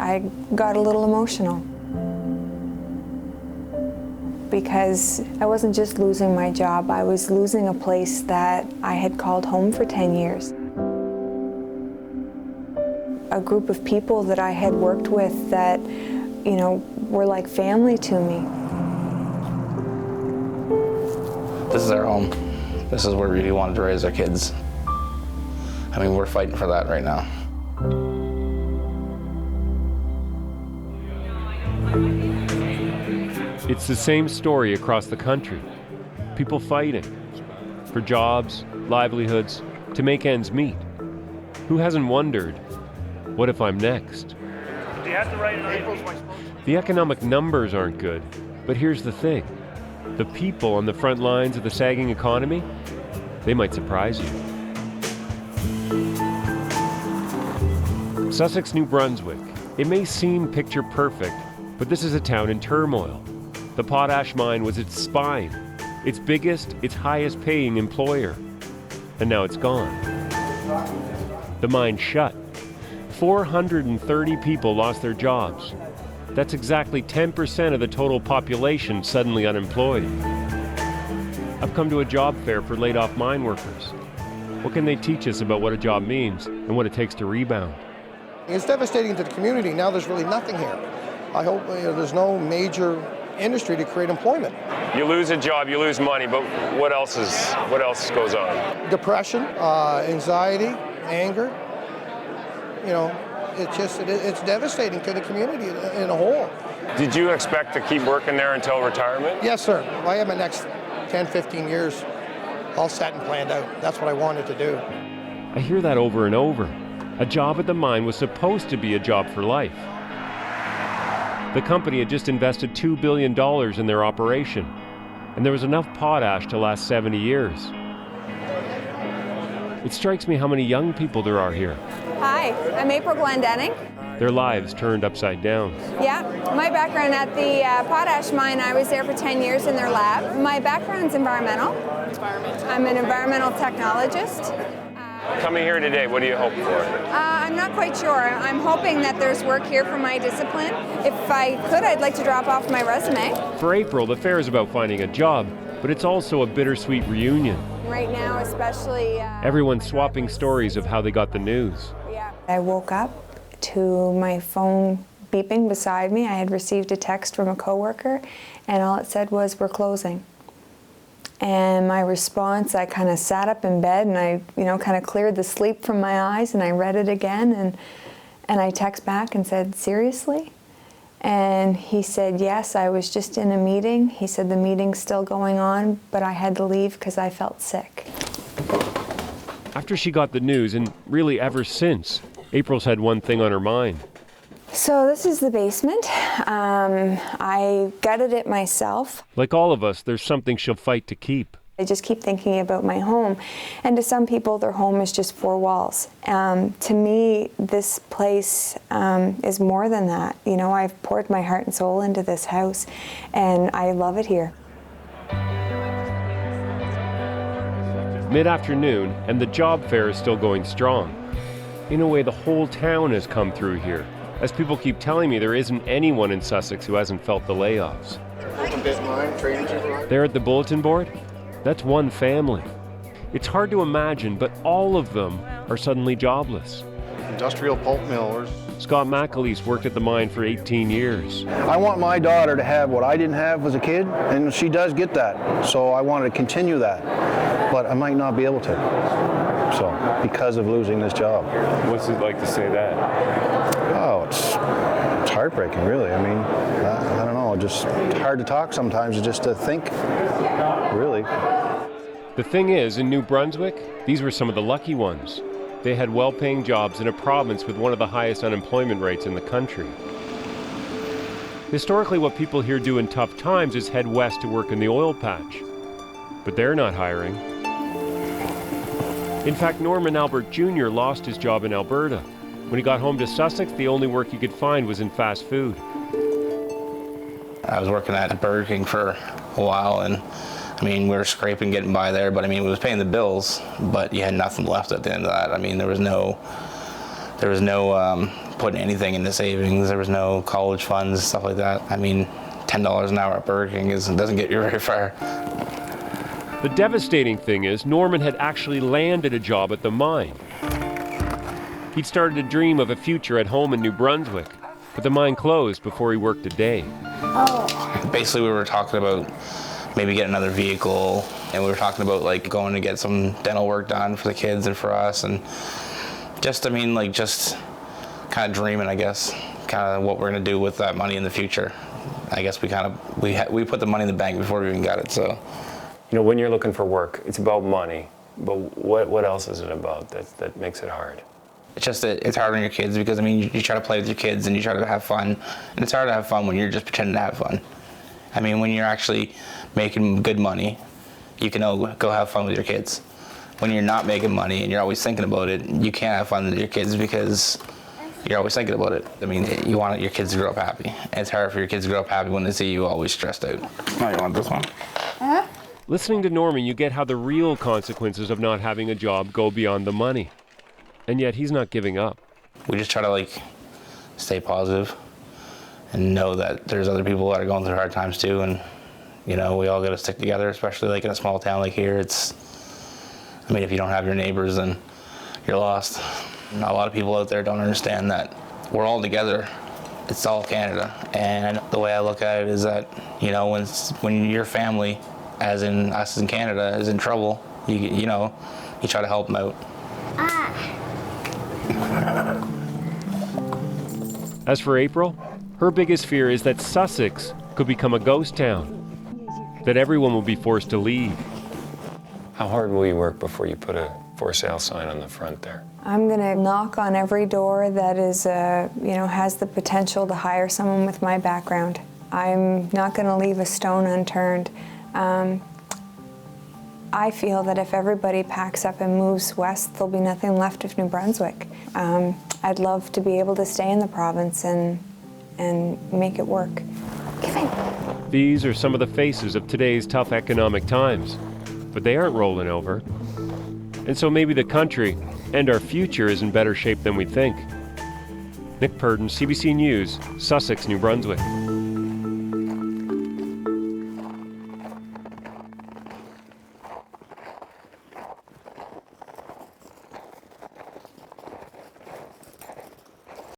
I got a little emotional, because I wasn't just losing my job, I was losing a place that I had called home for 10 years. A group of people that I had worked with that, you know, were like family to me. This is our home. This is where we really wanted to raise our kids. I mean, we're fighting for that right now. It's the same story across the country. People fighting for jobs, livelihoods, to make ends meet. Who hasn't wondered, what if I'm next? Do you have to write an The economic numbers aren't good, but here's the thing. The people on the front lines of the sagging economy, they might surprise you. Sussex, New Brunswick. It may seem picture perfect, but this is a town in turmoil. The Potash mine was its spine, its biggest, its highest paying employer. And now it's gone. The mine shut. 430 people lost their jobs. That's exactly 10% of the total population suddenly unemployed. I've come to a job fair for laid-off mine workers. What can they teach us about what a job means and what it takes to rebound? It's devastating to the community. Now there's really nothing here. I hope there's no major industry to create employment. You lose a job, you lose money, but what else goes on? Depression, anxiety, anger. You know, it's devastating to the community in a whole. Did you expect to keep working there until retirement? Yes, sir. I have my next 10, 15 years all set and planned out. That's what I wanted to do. I hear that over and over. A job at the mine was supposed to be a job for life. The company had just invested $2 billion in their operation, and there was enough potash to last 70 years. It strikes me how many young people there are here. Hi, I'm April Glendenning. Their lives turned upside down. Yeah, my background at the Potash mine, I was there for 10 years in their lab. My background's environmental. I'm an environmental technologist. Coming here today, what do you hope for? I'm not quite sure. I'm hoping that there's work here for my discipline. If I could, I'd like to drop off my resume. For April, the fair is about finding a job, but it's also a bittersweet reunion. Right now, especially... Everyone's swapping stories of how they got the news. Yeah. I woke up to my phone beeping beside me. I had received a text from a coworker, and all it said was, "We're closing." And my response, I kind of sat up in bed and I, kind of cleared the sleep from my eyes, and I read it again, and I text back and said, "Seriously?" And he said, "Yes, I was just in a meeting." He said, "The meeting's still going on, but I had to leave because I felt sick." After she got the news, and really ever since, April's had one thing on her mind. So this is the basement. I gutted it myself. Like all of us, there's something she'll fight to keep. I just keep thinking about my home. And to some people, their home is just four walls. To me, this place is more than that. I've poured my heart and soul into this house, and I love it here. Mid-afternoon, and the job fair is still going strong. In a way, the whole town has come through here. As people keep telling me, there isn't anyone in Sussex who hasn't felt the layoffs. There at the bulletin board, that's one family. It's hard to imagine, but all of them are suddenly jobless. Industrial pulp millers. Scott McAleese worked at the mine for 18 years. I want my daughter to have what I didn't have as a kid, and she does get that. So I wanted to continue that, but I might not be able to. So, because of losing this job. What's it like to say that? Oh, it's heartbreaking, really. I mean, I don't know, just hard to talk sometimes, just to think, really. The thing is, in New Brunswick, these were some of the lucky ones. They had well-paying jobs in a province with one of the highest unemployment rates in the country. Historically, what people here do in tough times is head west to work in the oil patch. But they're not hiring. In fact, Norman Albert Jr. lost his job in Alberta. When he got home to Sussex, the only work he could find was in fast food. I was working at Burger King for a while, and we were scraping, getting by there, but it was paying the bills, but you had nothing left at the end of that. There was no putting anything into savings. There was no college funds, stuff like that. I mean, $10 an hour at Burger King doesn't get you very far. The devastating thing is, Norman had actually landed a job at the mine. He'd started to dream of a future at home in New Brunswick, but the mine closed before he worked a day. Basically, we were talking about maybe get another vehicle, and we were talking about like going to get some dental work done for the kids and for us, and just, I mean, like just kind of dreaming, I guess, kind of what we're gonna do with that money in the future. I guess we put the money in the bank before we even got it. So, you know, when you're looking for work, it's about money, but what else is it about that makes it hard? It's just that it's hard on your kids because, I mean, you try to play with your kids and you try to have fun, and it's hard to have fun when you're just pretending to have fun. I mean, when you're actually making good money, you can go have fun with your kids. When you're not making money and you're always thinking about it, you can't have fun with your kids because you're always thinking about it. I mean, you want your kids to grow up happy. And it's hard for your kids to grow up happy when they see you always stressed out. Oh, you want this one? Listening to Norman, you get how the real consequences of not having a job go beyond the money. And yet he's not giving up. We just try to like stay positive and know that there's other people that are going through hard times too, and you know, we all got to stick together, especially like in a small town like here. I mean, if you don't have your neighbors, then you're lost. And a lot of people out there don't understand that we're all together. It's all Canada, and the way I look at it is that, you know, when your family, as in us in Canada, is in trouble, you know, you try to help them out. As for April, her biggest fear is that Sussex could become a ghost town, that everyone will be forced to leave. How hard will you work before you put a for sale sign on the front there? I'm gonna knock on every door that is, you know, has the potential to hire someone with my background. I'm not gonna leave a stone unturned. I feel that if everybody packs up and moves west, there'll be nothing left of New Brunswick. I'd love to be able to stay in the province and make it work. These are some of the faces of today's tough economic times, but they aren't rolling over. And so maybe the country and our future is in better shape than we think. Nick Purdon, CBC News, Sussex, New Brunswick.